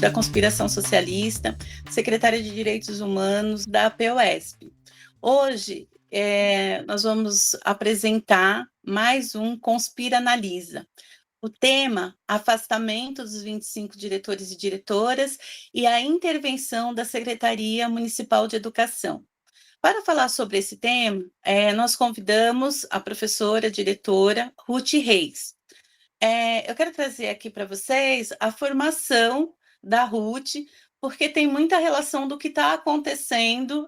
da Conspiração Socialista, secretária de Direitos Humanos da POSP. Hoje, nós vamos apresentar mais um Conspira Analisa. O tema, afastamento dos 25 diretores e diretoras e a intervenção da Secretaria Municipal de Educação. Para falar sobre esse tema, nós convidamos a professora, diretora, Ruth Reis. Eu quero trazer aqui para vocês a formação da Ruth, porque tem muita relação do que está acontecendo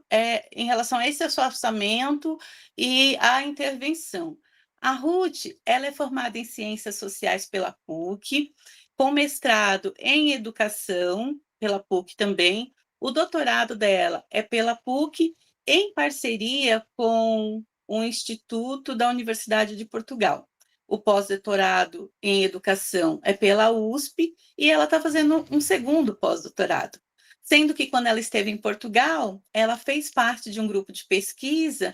em relação a esse afastamento e a intervenção. A Ruth, ela é formada em Ciências Sociais pela PUC, com mestrado em Educação pela PUC também. O doutorado dela é pela PUC, em parceria com o Instituto da Universidade de Portugal. O pós-doutorado em Educação é pela USP e ela está fazendo um segundo pós-doutorado. Sendo que, quando ela esteve em Portugal, ela fez parte de um grupo de pesquisa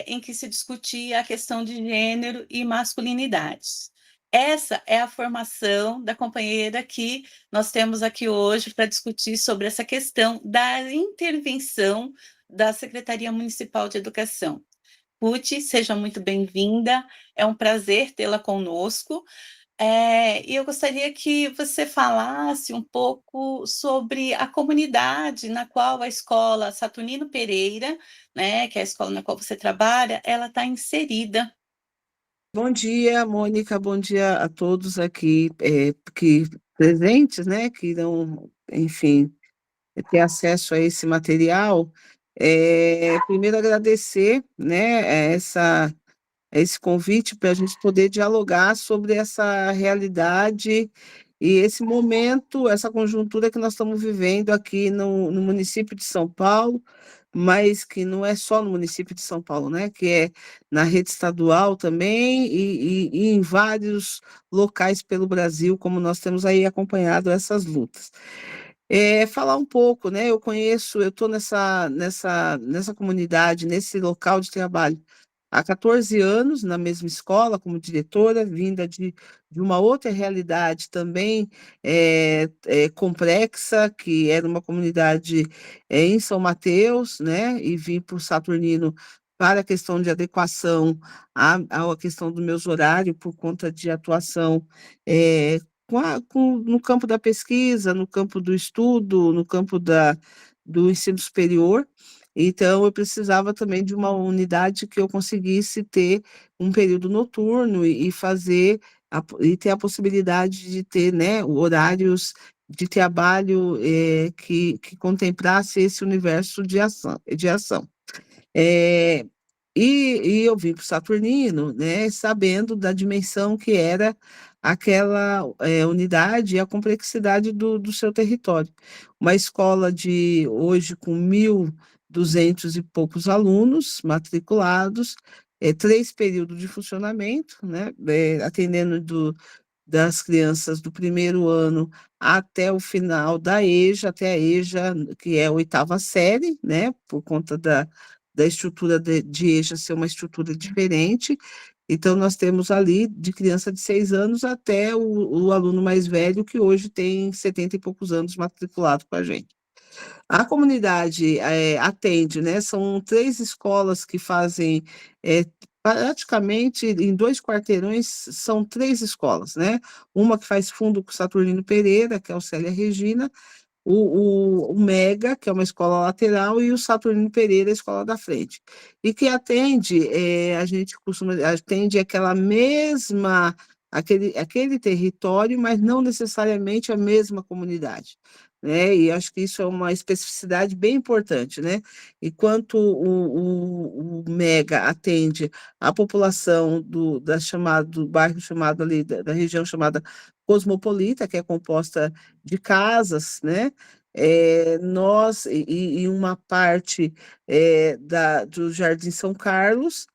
em que se discutia a questão de gênero e masculinidades. Essa é a formação da companheira que nós temos aqui hoje para discutir sobre essa questão da intervenção da Secretaria Municipal de Educação. Ruth, seja muito bem-vinda, é um prazer tê-la conosco. E eu gostaria que você falasse um pouco sobre a comunidade na qual a escola Saturnino Pereira, né, que é a escola na qual você trabalha, ela está inserida. Bom dia, Mônica, bom dia a todos aqui que presentes, né, que irão, enfim, ter acesso a esse material. Primeiro agradecer, né, esse convite para a gente poder dialogar sobre essa realidade e esse momento, essa conjuntura que nós estamos vivendo aqui no município de São Paulo, mas que não é só no município de São Paulo, né? Que é na rede estadual também e em vários locais pelo Brasil, como nós temos aí acompanhado essas lutas. Falar um pouco, né? Eu estou nessa comunidade, nesse local de trabalho há 14 anos, na mesma escola, como diretora, vinda de uma outra realidade também complexa, que era uma comunidade em São Mateus, né? E vim para o Saturnino para a questão de adequação à questão dos meus horários, por conta de atuação eh, no campo da pesquisa, no campo do estudo, no campo do ensino superior. Então, eu precisava também de uma unidade que eu conseguisse ter um período noturno e ter a possibilidade de ter, né, horários de trabalho que contemplasse esse universo de ação. É, e eu vim para o Saturnino, né, sabendo da dimensão que era aquela unidade e a complexidade do seu território. Uma escola de hoje com 1.200 e poucos alunos matriculados, 3 períodos de funcionamento, né, atendendo das crianças do primeiro ano até o final da EJA, até a EJA, que é a 8ª série, né, por conta da estrutura de EJA ser uma estrutura diferente. Então, nós temos ali de criança de 6 anos até o aluno mais velho, que hoje tem 70 e poucos anos matriculado com a gente. A comunidade atende, né? São 3 escolas que fazem praticamente em 2 quarteirões, são 3 escolas, né? Uma que faz fundo com o Saturnino Pereira, que é o Célia Regina, o Mega, que é uma escola lateral, e o Saturnino Pereira, a escola da frente. E que atende, a gente atende aquele território, mas não necessariamente a mesma comunidade, né? E acho que isso é uma especificidade bem importante, né? Enquanto o Mega atende a população do bairro chamado ali, da região chamada Cosmopolita, que é composta de casas, né? E uma parte do Jardim São Carlos,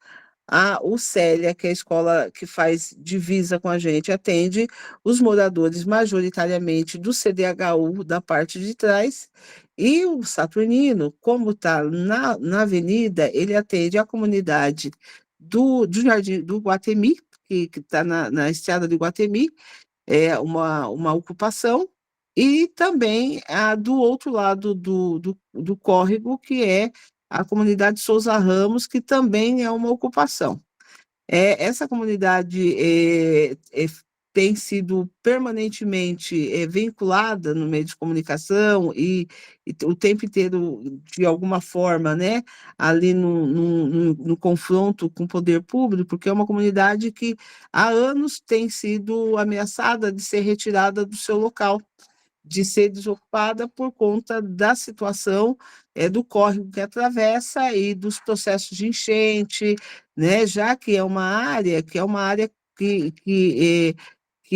o Célia, que é a escola que faz divisa com a gente, atende os moradores majoritariamente do CDHU da parte de trás, e o Saturnino, como está na avenida, ele atende a comunidade do Jardim do Guatemi, que está na estrada de Guatemi, é uma ocupação, e também do outro lado do córrego, que é a comunidade Souza Ramos, que também é uma ocupação. Essa comunidade tem sido permanentemente vinculada no meio de comunicação e o tempo inteiro, de alguma forma, né, ali no confronto com o poder público, porque é uma comunidade que há anos tem sido ameaçada de ser retirada do seu local, de ser desocupada por conta da situação do córrego que atravessa e dos processos de enchente, né? Já que é uma área que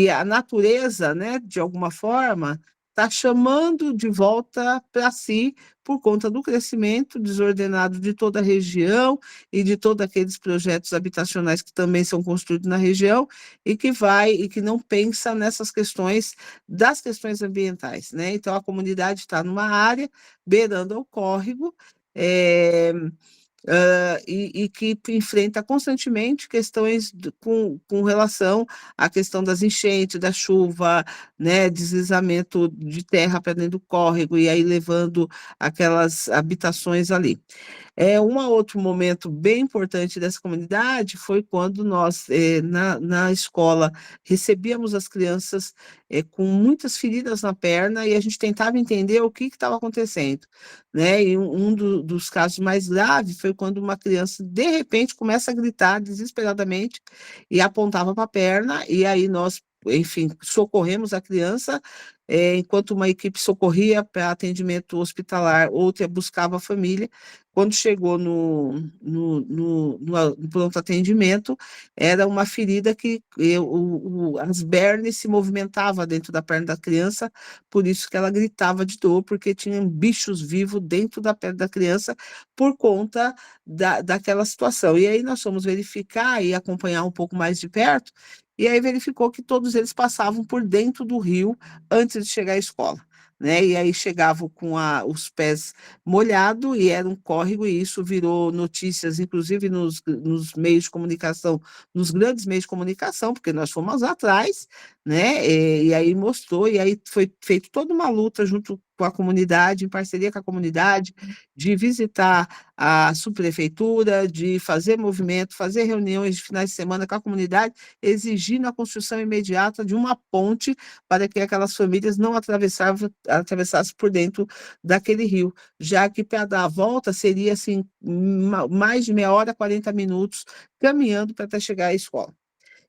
a natureza, né, de alguma forma, está chamando de volta para si por conta do crescimento desordenado de toda a região e de todos aqueles projetos habitacionais que também são construídos na região e que não pensa nessas questões das questões ambientais, né? Então a comunidade está numa área beirando ao córrego, é, e que enfrenta constantemente questões com relação à questão das enchentes, da chuva, né, deslizamento de terra para dentro do córrego, e aí levando aquelas habitações ali. Um outro momento bem importante dessa comunidade foi quando nós, na escola, recebíamos as crianças com muitas feridas na perna e a gente tentava entender o que estava acontecendo, né? E dos casos mais graves foi quando uma criança, de repente, começa a gritar desesperadamente e apontava para a perna, e aí nós, enfim, socorremos a criança, enquanto uma equipe socorria para atendimento hospitalar, outra buscava a família. Quando chegou no pronto atendimento, era uma ferida que as bernes se movimentavam dentro da perna da criança, por isso que ela gritava de dor, porque tinham bichos vivos dentro da perna da criança por conta daquela situação. E aí nós fomos verificar e acompanhar um pouco mais de perto, e aí verificou que todos eles passavam por dentro do rio antes de chegar à escola, né? E aí chegavam com os pés molhados e era um córrego, e isso virou notícias, inclusive nos meios de comunicação, nos grandes meios de comunicação, porque nós fomos atrás, né? E aí mostrou, e aí foi feita toda uma luta junto com a comunidade, em parceria com a comunidade, de visitar a subprefeitura, de fazer movimento, fazer reuniões de finais de semana com a comunidade, exigindo a construção imediata de uma ponte para que aquelas famílias não atravessassem por dentro daquele rio, já que para dar a volta seria assim mais de meia hora, 40 minutos caminhando para até chegar à escola.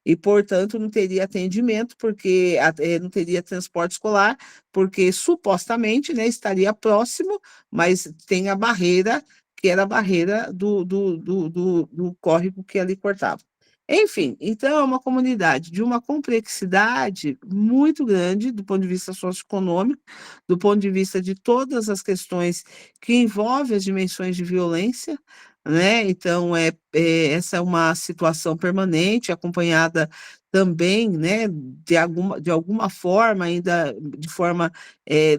E, portanto, não teria atendimento, porque não teria transporte escolar, porque supostamente, né, estaria próximo, mas tem a barreira, que era a barreira do córrego que ali cortava. Enfim, então é uma comunidade de uma complexidade muito grande do ponto de vista socioeconômico, do ponto de vista de todas as questões que envolvem as dimensões de violência, né? Então, essa é uma situação permanente, acompanhada também, né, de alguma forma, ainda de forma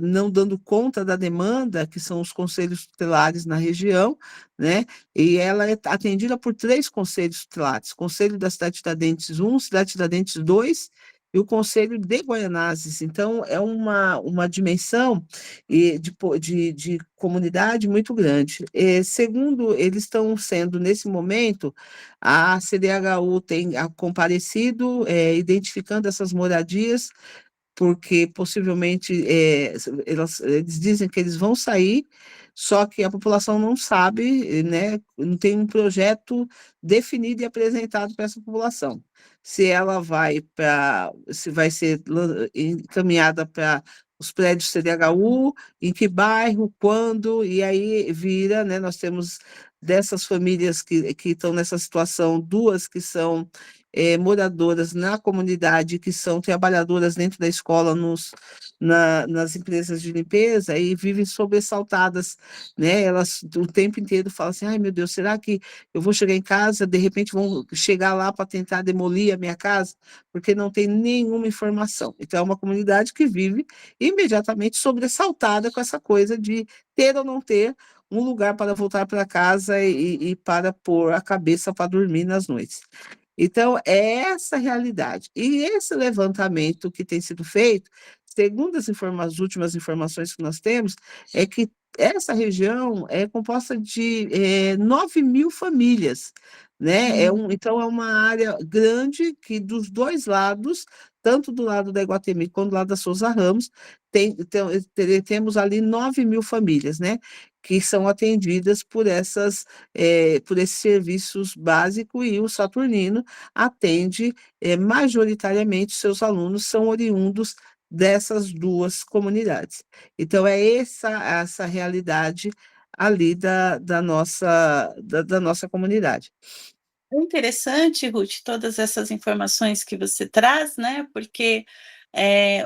não dando conta da demanda, que são os conselhos tutelares na região, né? E ela é atendida por 3 conselhos tutelares: Conselho da Cidade Tiradentes 1, Cidade Tiradentes 2 e o Conselho de Guaianazes. Então, é uma dimensão de comunidade muito grande. Segundo, eles estão sendo, nesse momento, a CDHU tem comparecido, identificando essas moradias, porque possivelmente eles dizem que eles vão sair, só que a população não sabe, né, não tem um projeto definido e apresentado para essa população. Se vai ser encaminhada para os prédios CDHU, em que bairro, quando, e aí vira, né, nós temos dessas famílias que estão nessa situação, 2 que são moradoras na comunidade, que são trabalhadoras dentro da escola, nas empresas de limpeza, e vivem sobressaltadas, né? Elas o tempo inteiro falam assim: ai meu Deus, será que eu vou chegar em casa, de repente vão chegar lá para tentar demolir a minha casa? Porque não tem nenhuma informação. Então, é uma comunidade que vive imediatamente sobressaltada com essa coisa de ter ou não ter um lugar para voltar para casa e para pôr a cabeça para dormir nas noites. Então, é essa a realidade. E esse levantamento que tem sido feito, segundo as últimas informações que nós temos, é que essa região é composta de 9.000 famílias, né? Hum. Então, é uma área grande que dos dois lados, tanto do lado da Iguatemi quanto do lado da Souza Ramos, temos ali 9.000 famílias, né? Que são atendidas por esses serviços básicos, e o Saturnino atende majoritariamente, seus alunos são oriundos dessas duas comunidades. Então, é essa realidade ali da nossa comunidade. É interessante, Ruth, todas essas informações que você traz, né? Porque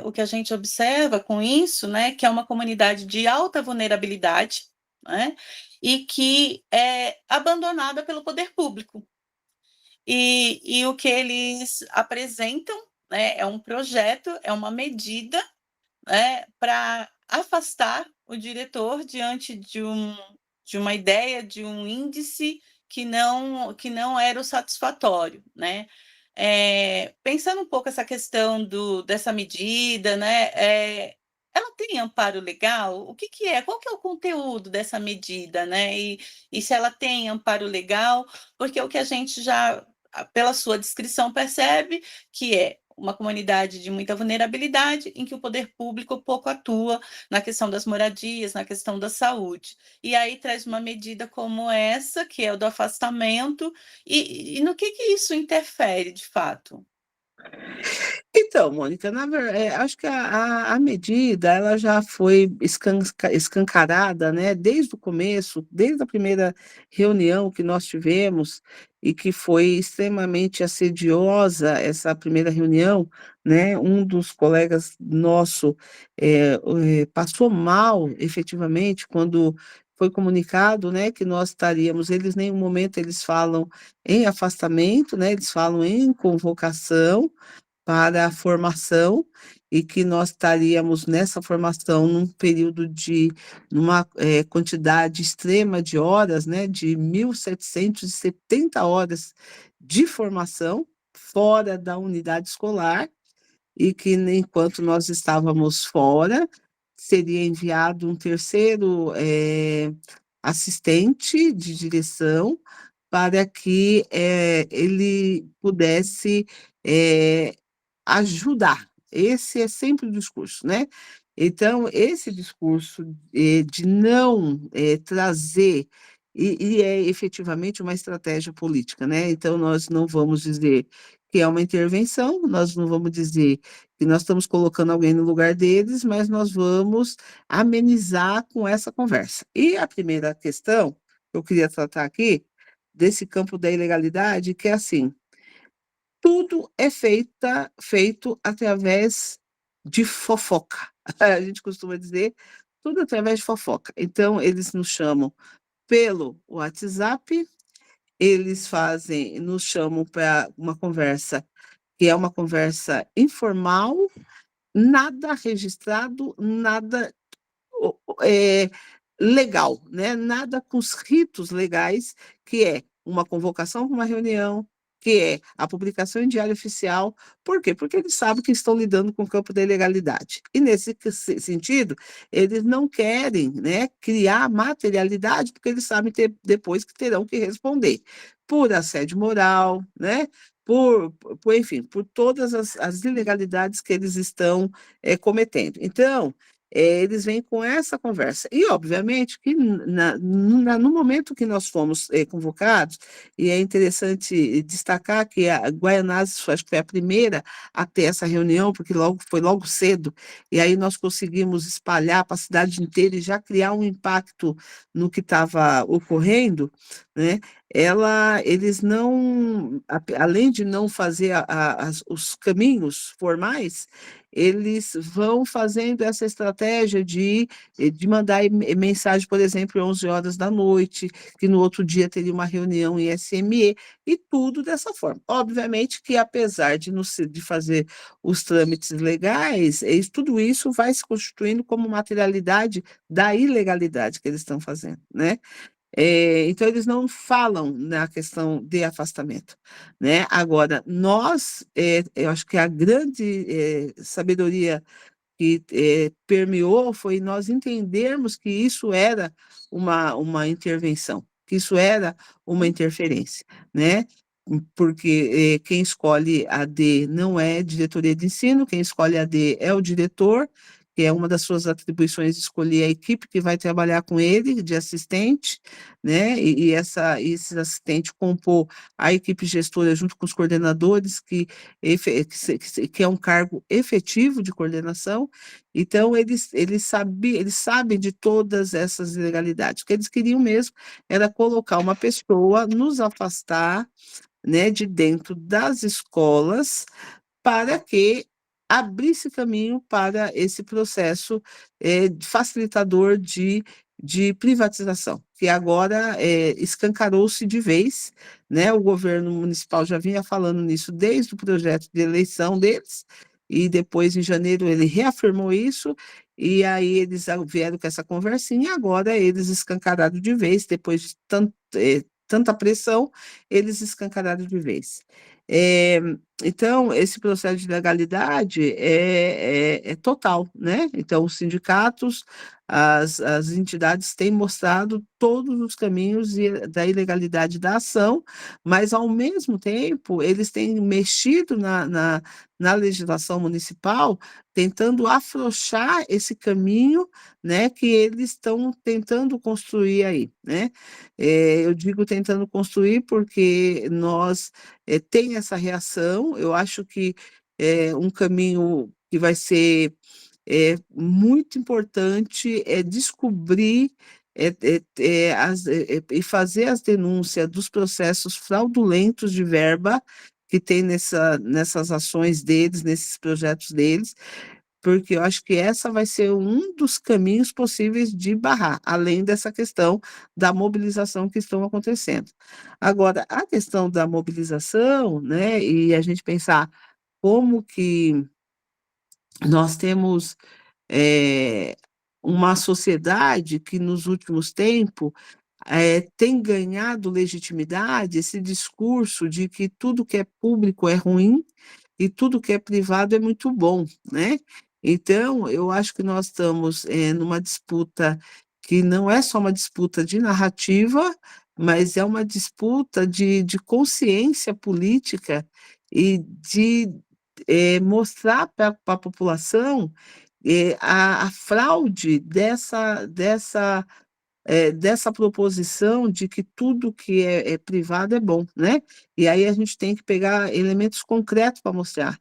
o que a gente observa com isso, né, que é uma comunidade de alta vulnerabilidade, né, e que é abandonada pelo poder público. E o que eles apresentam, né, é um projeto, é uma medida, né, para afastar o diretor diante de uma ideia, de um índice que não era o satisfatório, né? Pensando um pouco essa questão dessa medida, né? Ela tem amparo legal? O que, que é? Qual que é o conteúdo dessa medida, né? E se ela tem amparo legal, porque o que a gente já, pela sua descrição, percebe que é uma comunidade de muita vulnerabilidade, em que o poder público pouco atua na questão das moradias, na questão da saúde. E aí traz uma medida como essa, que é o do afastamento, e no que isso interfere de fato? Então, Mônica, acho que a medida ela já foi escancarada, né, desde o começo, desde a primeira reunião que nós tivemos, e que foi extremamente assediosa essa primeira reunião, né? Um dos colegas nosso passou mal, efetivamente, quando foi comunicado, né, que nós estaríamos. Eles, em nenhum momento, eles falam em afastamento, né? Eles falam em convocação para a formação, e que nós estaríamos nessa formação num período numa quantidade extrema de horas, né, de 1.770 horas de formação fora da unidade escolar, e que, enquanto nós estávamos fora, seria enviado um terceiro assistente de direção para que ele pudesse eh, ajudar. Esse é sempre o discurso, né? Então, esse discurso de não trazer, e é efetivamente uma estratégia política, né? Então, nós não vamos dizer que é uma intervenção, nós não vamos dizer que nós estamos colocando alguém no lugar deles, mas nós vamos amenizar com essa conversa. E a primeira questão que eu queria tratar aqui, desse campo da ilegalidade, que é assim: tudo é feito através de fofoca. A gente costuma dizer, tudo através de fofoca. Então, eles nos chamam pelo WhatsApp, nos chamam para uma conversa que é uma conversa informal, nada registrado, nada é, legal, né? Nada com os ritos legais, que é uma convocação para uma reunião, que é a publicação em diário oficial. Por quê? Porque eles sabem que estão lidando com o campo da ilegalidade. E, nesse sentido, eles não querem, né, criar materialidade, porque eles sabem depois que terão que responder por assédio moral, né? Enfim, por todas as ilegalidades que eles estão cometendo. Então, eles vêm com essa conversa. E, obviamente, que no momento que nós fomos convocados, e é interessante destacar que a Guaianazes, acho que foi a primeira a ter essa reunião, porque foi logo cedo, e aí nós conseguimos espalhar para a cidade inteira e já criar um impacto no que estava ocorrendo, né? Eles não, além de não fazer os caminhos formais, eles vão fazendo essa estratégia de mandar mensagem, por exemplo, 11 horas da noite, que no outro dia teria uma reunião em SME, e tudo dessa forma. Obviamente que, apesar de fazer os trâmites legais, tudo isso vai se constituindo como materialidade da ilegalidade que eles estão fazendo, né? Então, eles não falam na questão de afastamento, né? Agora, nós, eu acho que a grande sabedoria que permeou foi nós entendermos que isso era uma intervenção, que isso era uma interferência, né? Porque quem escolhe a D não é diretoria de ensino, quem escolhe a D é o diretor, que é uma das suas atribuições escolher a equipe que vai trabalhar com ele, de assistente, né? Esse assistente compor a equipe gestora junto com os coordenadores, que é um cargo efetivo de coordenação. Então, eles sabem de todas essas ilegalidades. O que eles queriam mesmo era colocar uma pessoa, nos afastar, né, de dentro das escolas, para que abrisse caminho para esse processo facilitador de privatização, que agora escancarou-se de vez, né? O governo municipal já vinha falando nisso desde o projeto de eleição deles, e depois, em janeiro, ele reafirmou isso, e aí eles vieram com essa conversinha, e agora eles escancararam de vez, depois de tanta pressão, eles escancararam de vez. É, então, esse processo de legalidade é total, né? Então, os sindicatos, as entidades têm mostrado todos os caminhos da ilegalidade da ação, mas, ao mesmo tempo, eles têm mexido na legislação municipal, tentando afrouxar esse caminho, né, que eles estão tentando construir aí, né? Eu digo tentando construir porque nós tem essa reação. Eu acho que é um caminho que vai ser muito importante é descobrir e fazer as denúncias dos processos fraudulentos de verba que tem nessas ações deles, nesses projetos deles, porque eu acho que essa vai ser um dos caminhos possíveis de barrar, além dessa questão da mobilização que estão acontecendo. Agora, a questão da mobilização, né, e a gente pensar como que nós temos eh, uma sociedade que nos últimos tempos tem ganhado legitimidade, esse discurso de que tudo que é público é ruim e tudo que é privado é muito bom, né? Então, eu acho que nós estamos numa disputa que não é só uma disputa de narrativa, mas é uma disputa de consciência política e de mostrar para a população a fraude dessa proposição de que tudo que é privado é bom, né? E aí a gente tem que pegar elementos concretos para mostrar.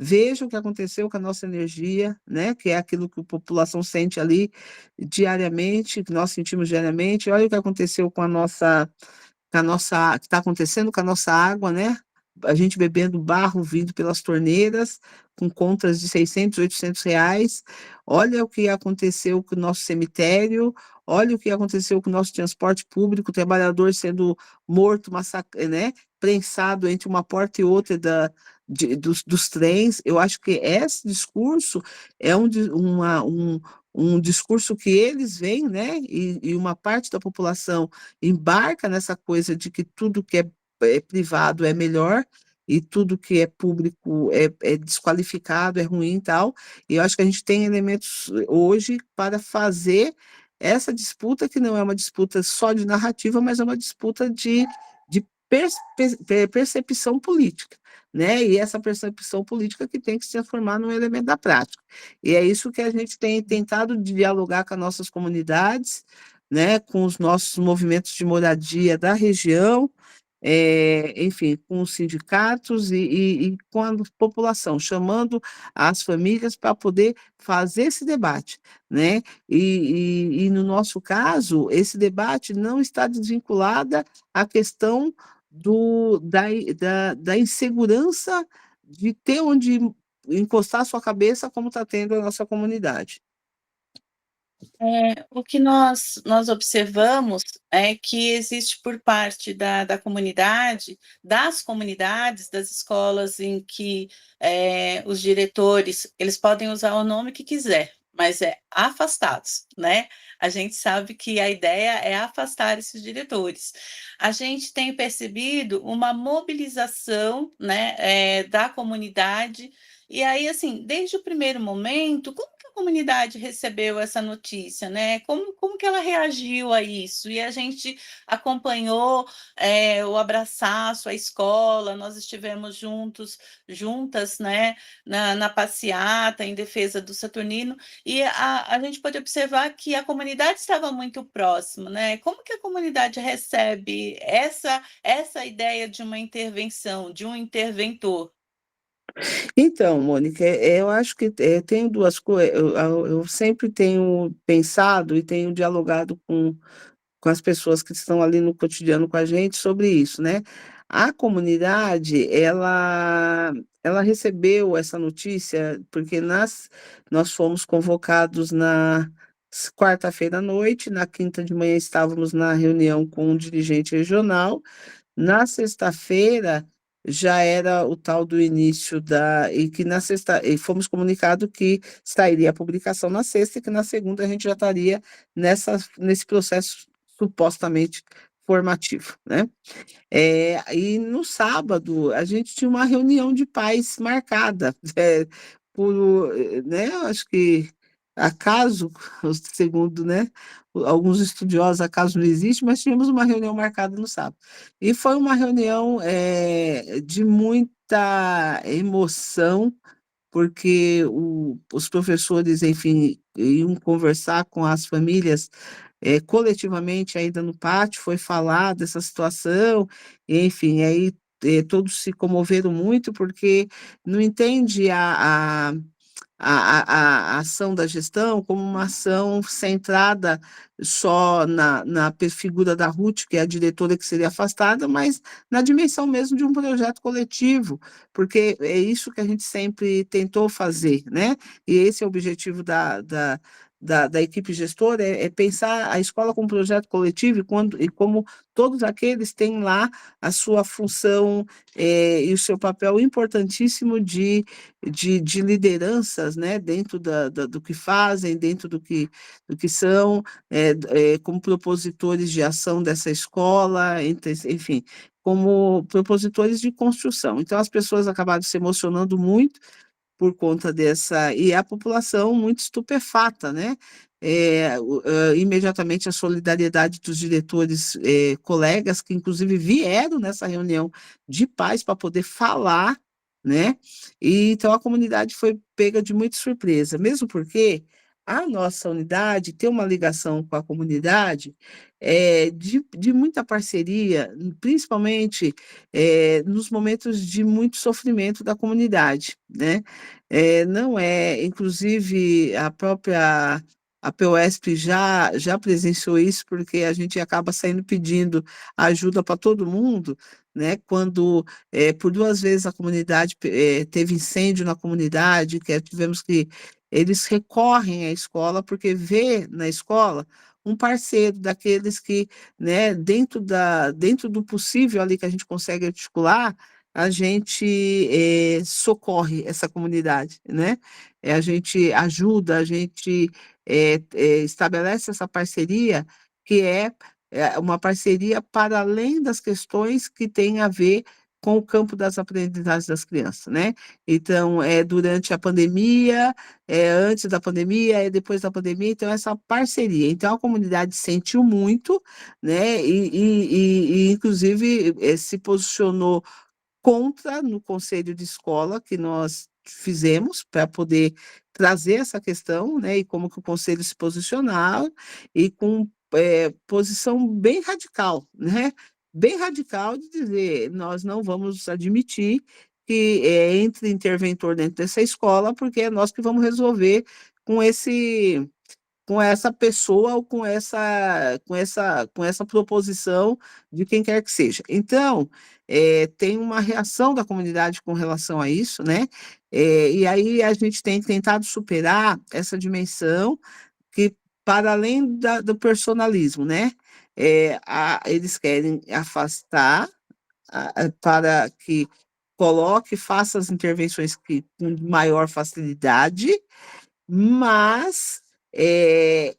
Veja o que aconteceu com a nossa energia, né? Que é aquilo que a população sente ali diariamente, que nós sentimos diariamente. Olha o que aconteceu que está acontecendo com a nossa água, né? A gente bebendo barro vindo pelas torneiras, com contas de 600, 800 reais. Olha o que aconteceu com o nosso cemitério, olha o que aconteceu com o nosso transporte público, o trabalhador sendo morto, né? Prensado entre uma porta e outra dos trens. Eu acho que esse discurso é um discurso que eles veem, né? E uma parte da população embarca nessa coisa de que tudo que é privado é melhor e tudo que é público é desqualificado, é ruim e tal. E eu acho que a gente tem elementos hoje para fazer essa disputa, que não é uma disputa só de narrativa, mas é uma disputa de percepção política, né? E essa percepção política que tem que se transformar num elemento da prática. E é isso que a gente tem tentado dialogar com as nossas comunidades, né, com os nossos movimentos de moradia da região, enfim, com os sindicatos e com a população, chamando as famílias para poder fazer esse debate, né? E no nosso caso, esse debate não está desvinculada à questão da insegurança de ter onde encostar sua cabeça, como está tendo a nossa comunidade. O que nós observamos é que existe por parte da comunidade, das comunidades, das escolas em que os diretores, eles podem usar o nome que quiser, mas é afastados, né? A gente sabe que a ideia é afastar esses diretores. A gente tem percebido uma mobilização, né, da comunidade. E aí, assim, desde o primeiro momento, como que a comunidade recebeu essa notícia, né? Como que ela reagiu a isso? E a gente acompanhou o abraçaço, a escola, nós estivemos juntas, né, na passeata em defesa do Saturnino, e a gente pode observar que a comunidade estava muito próxima, né? Como que a comunidade recebe essa ideia de uma intervenção, de um interventor? Então, Mônica, eu acho que tenho duas coisas. Eu sempre tenho pensado e tenho dialogado com as pessoas que estão ali no cotidiano com a gente sobre isso, né? A comunidade, ela recebeu essa notícia porque nós fomos convocados na quarta-feira à noite, na quinta de manhã estávamos na reunião com o dirigente regional, na sexta-feira já era o tal do início e que na sexta, e fomos comunicado que sairia a publicação na sexta e que na segunda a gente já estaria nesse processo supostamente formativo, né? E no sábado a gente tinha uma reunião de pais marcada, né? Acho que acaso, segundo, né? Alguns estudiosos, acaso não existe, mas tínhamos uma reunião marcada no sábado. E foi uma reunião de muita emoção, porque os professores, enfim, iam conversar com as famílias coletivamente ainda no pátio, foi falar dessa situação, enfim, aí todos se comoveram muito, porque não entende a ação da gestão como uma ação centrada só na figura da Ruth, que é a diretora que seria afastada, mas na dimensão mesmo de um projeto coletivo, porque é isso que a gente sempre tentou fazer, né? E esse é o objetivo da equipe gestora, é pensar a escola como projeto coletivo e como todos aqueles têm lá a sua função e o seu papel importantíssimo de lideranças, né, dentro do que fazem, dentro do que são, como propositores de ação dessa escola, enfim, como propositores de construção. Então, as pessoas acabaram se emocionando muito por conta dessa, e a população muito estupefata, né? Imediatamente a solidariedade dos diretores, colegas, que inclusive vieram nessa reunião de paz para poder falar, né? E então a comunidade foi pega de muita surpresa, mesmo porque a nossa unidade tem uma ligação com a comunidade de muita parceria, principalmente nos momentos de muito sofrimento da comunidade, né? Não é, inclusive a POSP já presenciou isso, porque a gente acaba saindo pedindo ajuda para todo mundo, né? Quando por duas vezes a comunidade teve incêndio na comunidade, que tivemos que eles recorrem à escola porque vê na escola um parceiro daqueles que, né, dentro do possível ali que a gente consegue articular, a gente socorre essa comunidade, né? A gente ajuda, a gente estabelece essa parceria, que é uma parceria para além das questões que têm a ver com o campo das aprendizagens das crianças, né? Então, durante a pandemia, antes da pandemia, depois da pandemia, então, essa parceria. Então, a comunidade sentiu muito, né? E inclusive, se posicionou contra no conselho de escola que nós fizemos para poder trazer essa questão, né, e como que o conselho se posicionava, e com posição bem radical, né, bem radical de dizer, nós não vamos admitir que entre interventor dentro dessa escola, porque é nós que vamos resolver com essa pessoa ou com essa proposição de quem quer que seja. Então, tem uma reação da comunidade com relação a isso, né? E aí a gente tem tentado superar essa dimensão que, para além do personalismo, né? Eles querem afastar para que coloque, faça as intervenções com maior facilidade, mas é,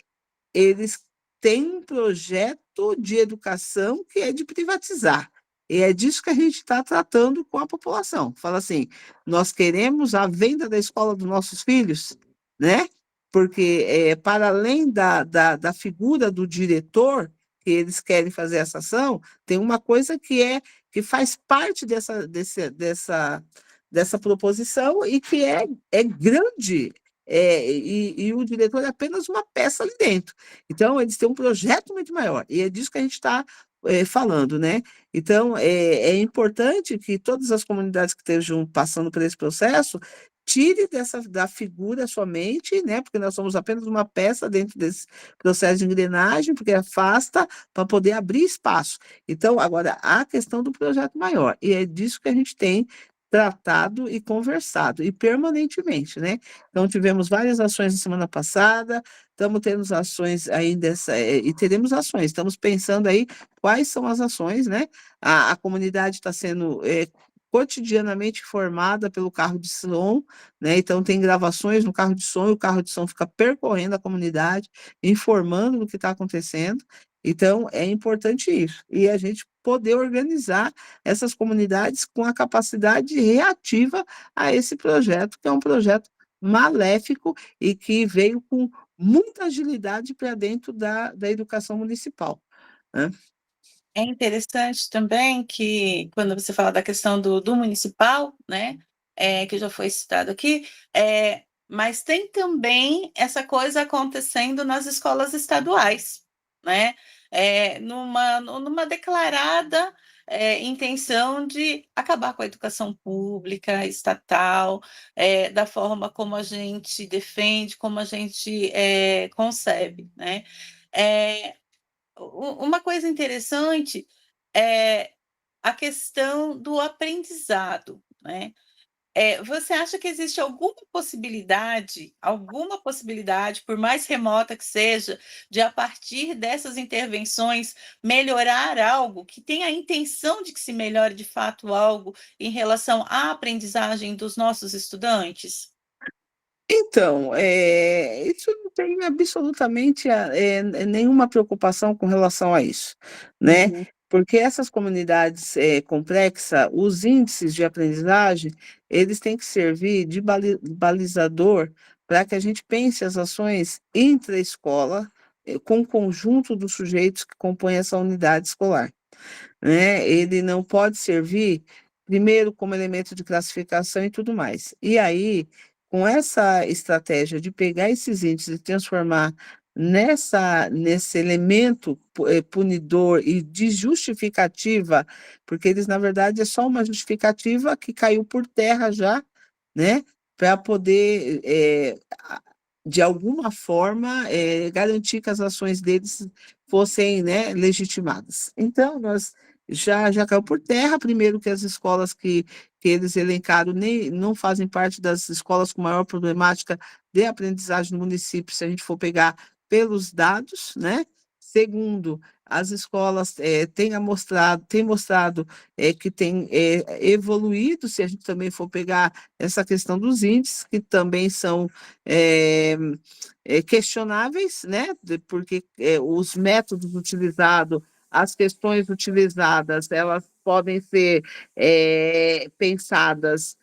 eles têm um projeto de educação que é de privatizar. E é disso que a gente está tratando com a população. Fala assim, nós queremos a venda da escola dos nossos filhos, né? Porque para além da figura do diretor, que eles querem fazer essa ação, tem uma coisa que faz parte dessa proposição e que é grande, e o diretor é apenas uma peça ali dentro. Então, eles têm um projeto muito maior, e é disso que a gente está falando, né? Então, é importante que todas as comunidades que estejam passando por esse processo tire da figura somente, né? Porque nós somos apenas uma peça dentro desse processo de engrenagem, porque afasta para poder abrir espaço. Então, agora, a questão do projeto maior, e é disso que a gente tem tratado e conversado, e permanentemente, né? Então, tivemos várias ações na semana passada, estamos tendo ações ainda, e teremos ações, estamos pensando aí quais são as ações, né? A comunidade está sendo cotidianamente informada pelo carro de som, né? Então, tem gravações no carro de som, e o carro de som fica percorrendo a comunidade, informando do que está acontecendo. Então, é importante isso. E a gente poder organizar essas comunidades com a capacidade reativa a esse projeto, que é um projeto maléfico e que veio com muita agilidade para dentro da educação municipal, né? É interessante também que, quando você fala da questão do municipal, né, que já foi citado aqui, mas tem também essa coisa acontecendo nas escolas estaduais, né, numa declarada intenção de acabar com a educação pública, estatal, da forma como a gente defende, como a gente concebe, né? É, uma coisa interessante é a questão do aprendizado, né? Você acha que existe alguma possibilidade, por mais remota que seja, de a partir dessas intervenções melhorar algo, que tenha a intenção de que se melhore de fato algo em relação à aprendizagem dos nossos estudantes? Então, isso não tem absolutamente nenhuma preocupação com relação a isso, né? Uhum. Porque essas comunidades complexas, os índices de aprendizagem, eles têm que servir de balizador para que a gente pense as ações intra-escola, com o conjunto dos sujeitos que compõem essa unidade escolar, né? Ele não pode servir, primeiro, como elemento de classificação e tudo mais. E aí, com essa estratégia de pegar esses índices e transformar nesse elemento punidor e de justificativa, porque eles, na verdade, é só uma justificativa que caiu por terra já, né? Para poder, de alguma forma, garantir que as ações deles fossem, né, legitimadas. Então, nós já caiu por terra, primeiro que as escolas que eles elencaram nem, não fazem parte das escolas com maior problemática de aprendizagem no município, se a gente for pegar pelos dados, né? Segundo, as escolas têm mostrado que têm evoluído, se a gente também for pegar essa questão dos índices, que também são é, questionáveis, né? Porque os métodos utilizados, as questões utilizadas, elas podem ser pensadas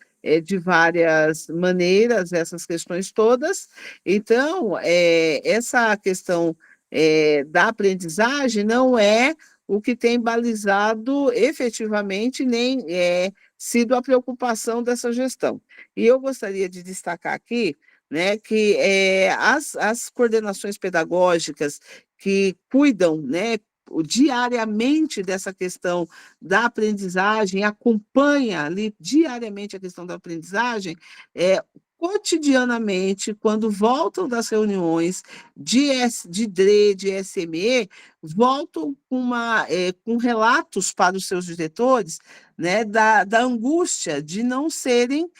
de várias maneiras, essas questões todas. Então, essa questão da aprendizagem não é o que tem balizado efetivamente, nem sido a preocupação dessa gestão. E eu gostaria de destacar aqui, né, que as coordenações pedagógicas que cuidam, né, diariamente dessa questão da aprendizagem, acompanha ali diariamente a questão da aprendizagem, cotidianamente, quando voltam das reuniões de DRE, de SME, voltam com relatos para os seus diretores, né, da angústia de não serem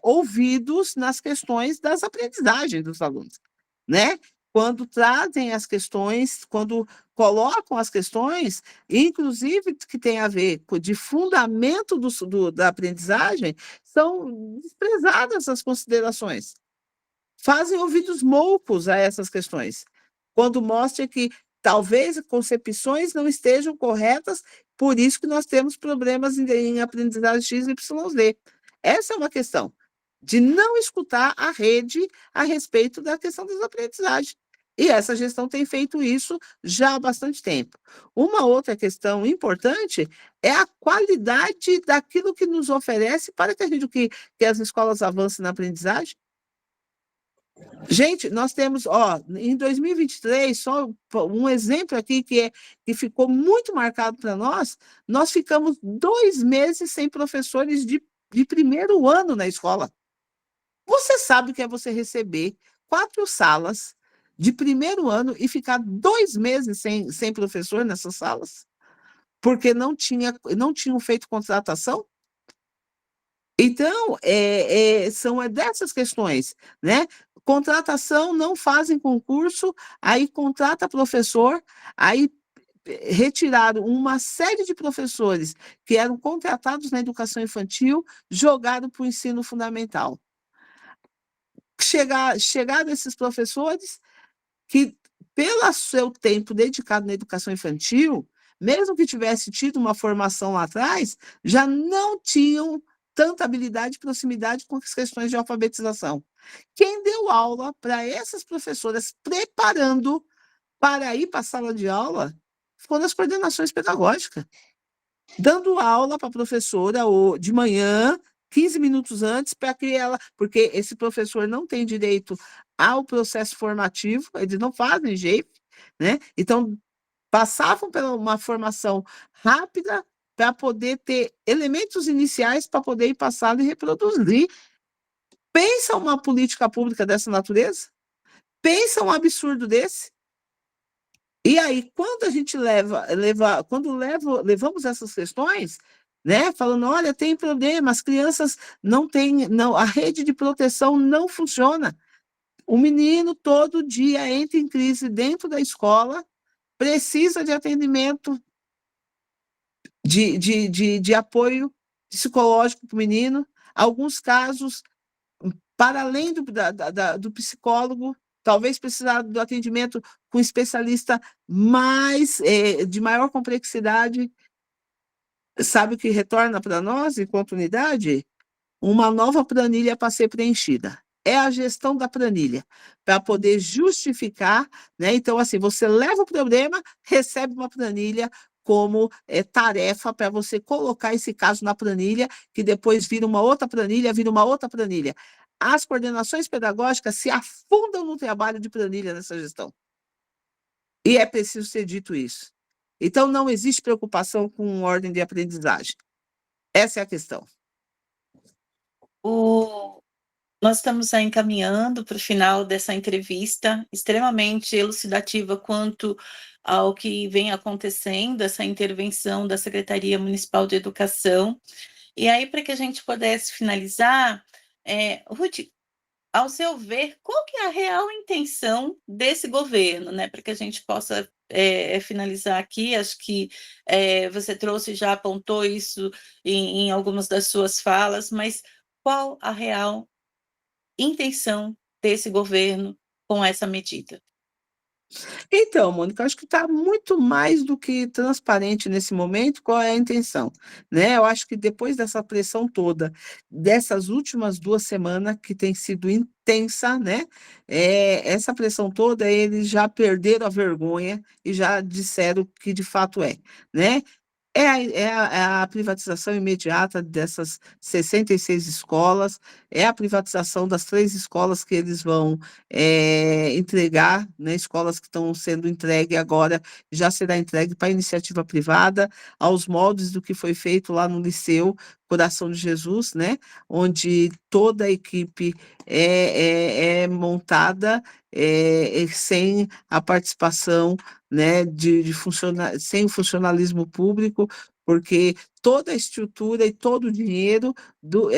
ouvidos nas questões das aprendizagens dos alunos, né? Quando trazem as questões, quando colocam as questões, inclusive que tem a ver de fundamento da aprendizagem, são desprezadas as considerações. fazem ouvidos moucos a essas questões, quando mostra que talvez concepções não estejam corretas, por isso que nós temos problemas em aprendizagem X, Y, Z. Essa é uma questão de não escutar a rede a respeito da questão das aprendizagens. E essa gestão tem feito isso já há bastante tempo. Uma outra questão importante é a qualidade daquilo que nos oferece para que a gente que as escolas avancem na aprendizagem. Gente, nós temos, ó, em 2023, só um exemplo aqui que ficou muito marcado para nós ficamos 2 meses sem professores de primeiro ano na escola. Você sabe o que é você receber 4 salas de primeiro ano e ficar 2 meses sem professor nessas salas? Porque não tinham feito contratação? Então, são dessas questões, né? Contratação, não fazem concurso, aí contrata professor, aí retiraram uma série de professores que eram contratados na educação infantil, jogaram para o ensino fundamental. Chegaram esses professores que, pelo seu tempo dedicado na educação infantil, mesmo que tivesse tido uma formação lá atrás, já não tinham tanta habilidade e proximidade com as questões de alfabetização. Quem deu aula para essas professoras, preparando para ir para a sala de aula, foram as coordenações pedagógicas, dando aula para a professora de manhã, 15 minutos antes, para que ela, porque esse professor não tem direito ao processo formativo, eles não fazem jeito, né? Então, passavam por uma formação rápida para poder ter elementos iniciais para poder ir passando e reproduzir. Pensa uma política pública dessa natureza? Pensa um absurdo desse? E aí, quando a gente levamos essas questões, né, falando, olha, tem problema, as crianças não têm, não, a rede de proteção não funciona. O menino todo dia entra em crise dentro da escola, precisa de atendimento, de apoio psicológico para o menino. Alguns casos, para além do psicólogo, talvez precisar do atendimento com especialista de maior complexidade. Sabe o que retorna para nós, enquanto unidade? Uma nova planilha para ser preenchida. É a gestão da planilha, para poder justificar, né? Então, assim, você leva o problema, recebe uma planilha como tarefa para você colocar esse caso na planilha, que depois vira uma outra planilha, vira uma outra planilha. As coordenações pedagógicas se afundam no trabalho de planilha nessa gestão. E é preciso ser dito isso. Então, não existe preocupação com ordem de aprendizagem. Essa é a questão. Nós estamos aí encaminhando para o final dessa entrevista, extremamente elucidativa quanto ao que vem acontecendo, essa intervenção da Secretaria Municipal de Educação. E aí, para que a gente pudesse finalizar, Ruth, ao seu ver, qual que é a real intenção desse governo, né? Para que a gente possa finalizar aqui, acho que você trouxe, já apontou isso em algumas das suas falas, mas qual a real intenção desse governo com essa medida? Então, Mônica, acho que está muito mais do que transparente nesse momento qual é a intenção, né? Eu acho que depois dessa pressão toda, dessas últimas 2 semanas, que tem sido intensa, né? Essa pressão toda, eles já perderam a vergonha e já disseram o que de fato é, né? É a privatização imediata dessas 66 escolas, é a privatização das 3 escolas que eles vão entregar, né, escolas que estão sendo entregues agora, já será entregue para a iniciativa privada, aos moldes do que foi feito lá no Liceu Coração de Jesus, né, onde toda a equipe é montada sem a participação, né, sem o funcionalismo público, porque toda a estrutura e todo o dinheiro do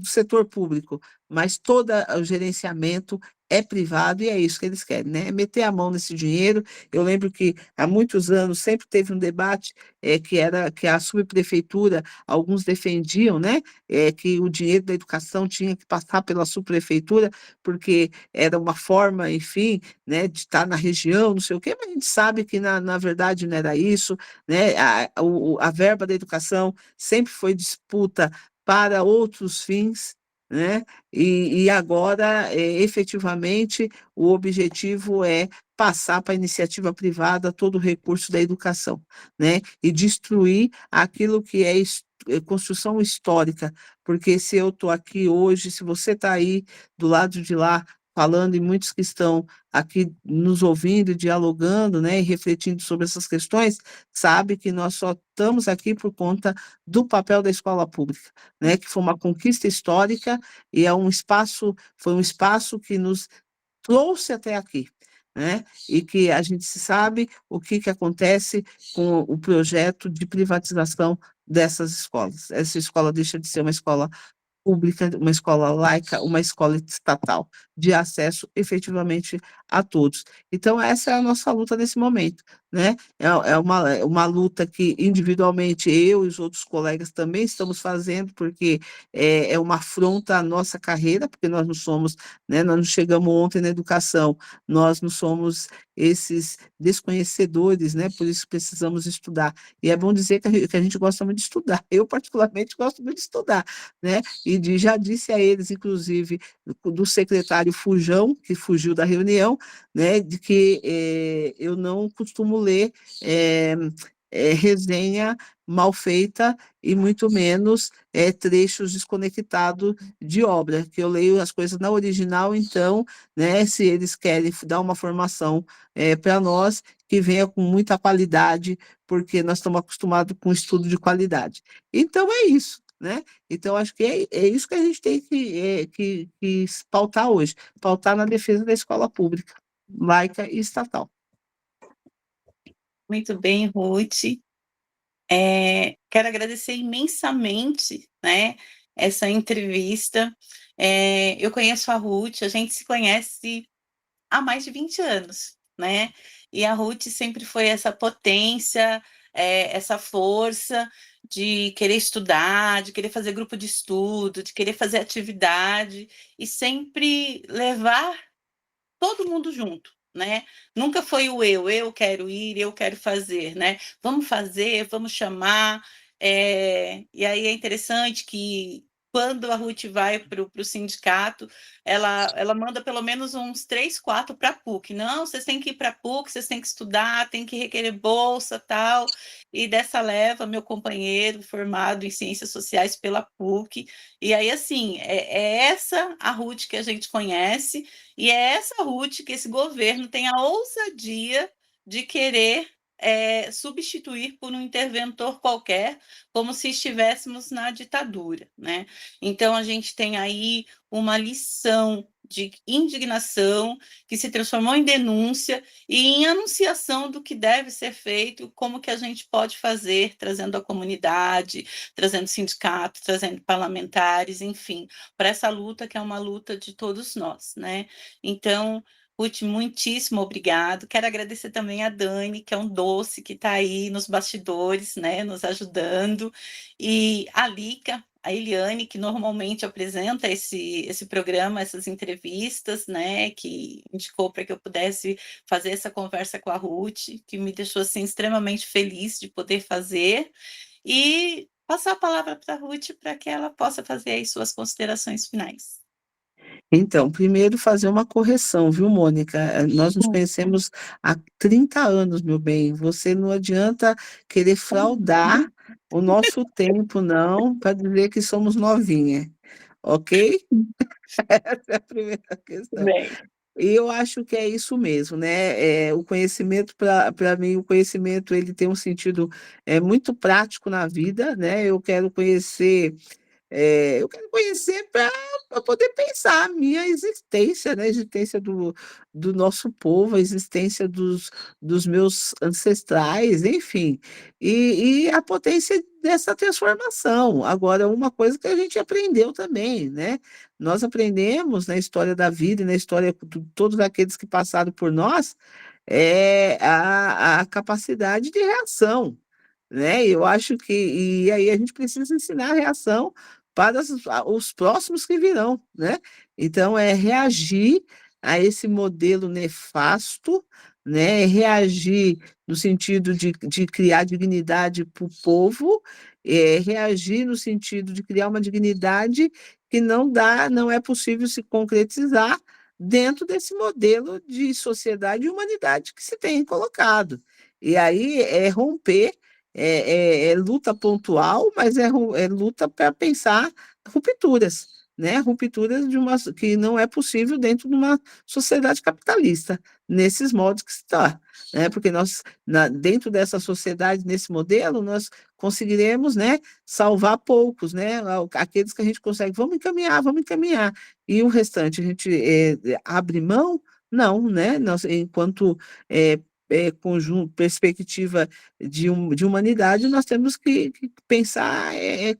setor público, mas todo o gerenciamento é privado e é isso que eles querem, né? É meter a mão nesse dinheiro. Eu lembro que há muitos anos sempre teve um debate que era que a subprefeitura, alguns defendiam, né, que o dinheiro da educação tinha que passar pela subprefeitura, porque era uma forma, enfim, né, de estar na região, não sei o quê, mas a gente sabe que na verdade não era isso, né? A verba da educação sempre foi disputa para outros fins, né? E agora, efetivamente, o objetivo é passar para a iniciativa privada todo o recurso da educação, né? E destruir aquilo que é construção histórica, porque se eu estou aqui hoje, se você está aí do lado de lá falando e muitos que estão aqui nos ouvindo, dialogando, né, e refletindo sobre essas questões, sabe que nós só estamos aqui por conta do papel da escola pública, né, que foi uma conquista histórica e foi um espaço que nos trouxe até aqui, né? E que a gente sabe o que que acontece com o projeto de privatização dessas escolas. Essa escola deixa de ser uma escola pública, uma escola laica, uma escola estatal, de acesso efetivamente a todos. Então, essa é a nossa luta nesse momento, né? É uma luta que individualmente eu e os outros colegas também estamos fazendo, porque é uma afronta à nossa carreira, porque nós não somos, né, nós não chegamos ontem na educação, nós não somos esses desconhecedores, né? Por isso precisamos estudar. E é bom dizer que a gente gosta muito de estudar. Eu, particularmente, gosto muito de estudar, né? Já disse a eles, inclusive, do secretário Fujão, que fugiu da reunião, né, de que eu não costumo ler resenha mal feita e muito menos trechos desconectados de obra, que eu leio as coisas na original, então, né, se eles querem dar uma formação para nós, que venha com muita qualidade, porque nós estamos acostumados com estudo de qualidade. Então, é isso, né? Então, acho que é isso que a gente tem que pautar hoje, pautar na defesa da escola pública, laica e estatal. Muito bem, Ruth. Quero agradecer imensamente, né, essa entrevista. Eu conheço a Ruth, a gente se conhece há mais de 20 anos, né? E a Ruth sempre foi essa potência, essa força de querer estudar, de querer fazer grupo de estudo, de querer fazer atividade e sempre levar todo mundo junto, né? Nunca foi o eu quero ir, eu quero fazer, né? Vamos fazer, vamos chamar. E aí é interessante que quando a Ruth vai para o sindicato, ela manda pelo menos uns 3, 4 para a PUC. Não, vocês têm que ir para a PUC, vocês têm que estudar, têm que requerer bolsa, tal. E dessa leva, meu companheiro formado em Ciências Sociais pela PUC. E aí, assim, é essa a Ruth que a gente conhece, e é essa Ruth que esse governo tem a ousadia de querer substituir por um interventor qualquer, como se estivéssemos na ditadura, né? Então a gente tem aí uma lição de indignação que se transformou em denúncia e em anunciação do que deve ser feito, como que a gente pode fazer, trazendo a comunidade, trazendo sindicatos, trazendo parlamentares, enfim, para essa luta que é uma luta de todos nós, né? Então, Ruth, muitíssimo obrigado. Quero agradecer também a Dani, que é um doce que está aí nos bastidores, né, nos ajudando, e a Lica, a Eliane, que normalmente apresenta esse programa, essas entrevistas, né, que indicou para que eu pudesse fazer essa conversa com a Ruth, que me deixou assim extremamente feliz de poder fazer, e passar a palavra para a Ruth para que ela possa fazer aí suas considerações finais. Então, primeiro fazer uma correção, viu, Mônica? Nós nos conhecemos há 30 anos, meu bem. Você não adianta querer fraudar o nosso tempo, não, para dizer que somos novinha, ok? Essa é a primeira questão. Bem, E eu acho que é isso mesmo, né? O conhecimento, para mim, o conhecimento ele tem um sentido muito prático na vida, né? Eu quero conhecer Eu quero conhecer para poder pensar a minha existência, né? A existência do nosso povo, a existência dos meus ancestrais, enfim, e a potência dessa transformação. Agora, uma coisa que a gente aprendeu também, né? Nós aprendemos na história da vida e na história de todos aqueles que passaram por nós, a capacidade de reação, né? Eu acho que e aí a gente precisa ensinar a reação para os próximos que virão, né? Então é reagir a esse modelo nefasto, né? É reagir no sentido de criar dignidade para o povo, reagir no sentido de criar uma dignidade que não é possível se concretizar dentro desse modelo de sociedade e humanidade que se tem colocado. E aí é romper é luta pontual, mas é luta para pensar rupturas, né? Rupturas que não é possível dentro de uma sociedade capitalista, nesses modos que está, né? Porque dentro dessa sociedade, nesse modelo, nós conseguiremos, né, salvar poucos, né? Aqueles que a gente consegue, vamos encaminhar, e o restante a gente abre mão? Não, né? Nós, enquanto conjunto, perspectiva de humanidade, nós temos que pensar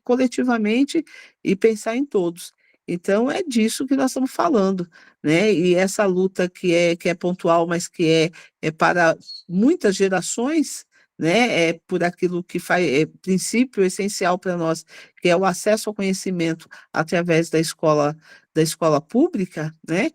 coletivamente e pensar em todos. Então, é disso que nós estamos falando, né? E essa luta que é pontual, mas é para muitas gerações, né? É por aquilo que faz, é princípio essencial para nós, que é o acesso ao conhecimento através da escola pública, né?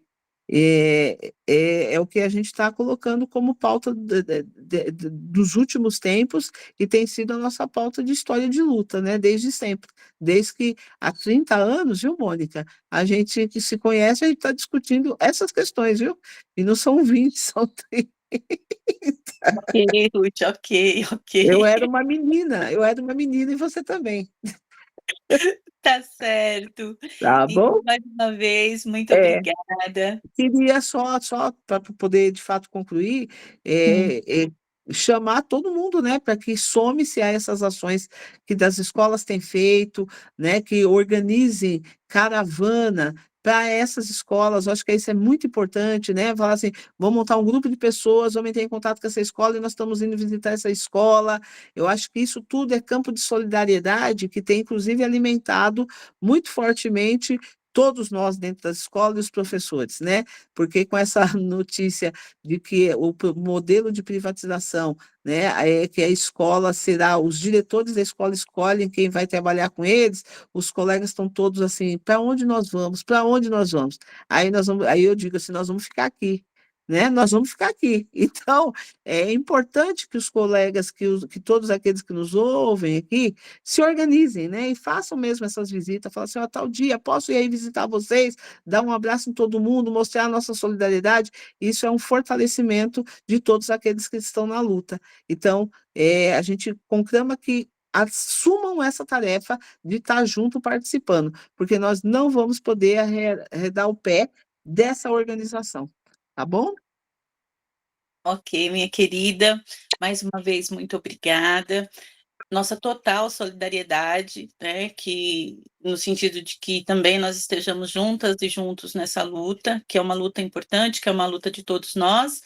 É o que a gente está colocando como pauta dos últimos tempos e tem sido a nossa pauta de história de luta, né? Desde sempre. Desde que há 30 anos, viu, Mônica? A gente que se conhece, a gente está discutindo essas questões, viu? E não são 20, são 30. Ok, Ruth, ok, ok. Eu era uma menina e você também, Tá certo. tá Então, bom? mais uma vez, muito É, obrigada. queria só para poder de fato concluir, Hum. chamar todo mundo, né, para que some-se a essas ações que das escolas têm feito, né, que organizem caravana para essas escolas. Eu acho que isso é muito importante, né? Falar assim, vamos montar um grupo de pessoas, vamos entrar em contato com essa escola e nós estamos indo visitar essa escola. Eu acho que isso tudo é campo de solidariedade que tem inclusive alimentado muito fortemente todos nós dentro das escolas e os professores, né? Porque com essa notícia de que modelo de privatização, né, é que a escola será, os diretores da escola escolhem quem vai trabalhar com eles, os colegas estão todos assim, para onde nós vamos? Para onde nós vamos? Aí eu digo assim, nós vamos ficar aqui. Né? Nós vamos ficar aqui. Então, é importante que os colegas, que todos aqueles que nos ouvem aqui, se organizem, né? E façam mesmo essas visitas, falam assim, ó, tal dia, posso ir aí visitar vocês? Dar um abraço em todo mundo, mostrar a nossa solidariedade, isso é um fortalecimento de todos aqueles que estão na luta. Então, a gente conclama que assumam essa tarefa de estar junto participando, porque nós não vamos poder arredar o pé dessa organização, tá bom? Ok, minha querida, mais uma vez, muito obrigada. Nossa total solidariedade, né, que no sentido de que também nós estejamos juntas e juntos nessa luta, que é uma luta importante, que é uma luta de todos nós.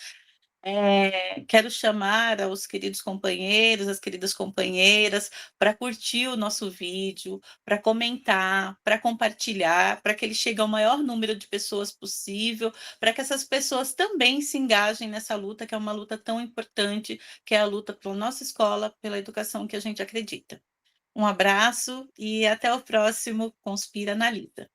Quero chamar aos queridos companheiros, as queridas companheiras, para curtir o nosso vídeo, para comentar, para compartilhar, para que ele chegue ao maior número de pessoas possível, para que essas pessoas também se engajem nessa luta, que é uma luta tão importante, que é a luta pela nossa escola, pela educação que a gente acredita. Um abraço e até o próximo Conspira Analisa.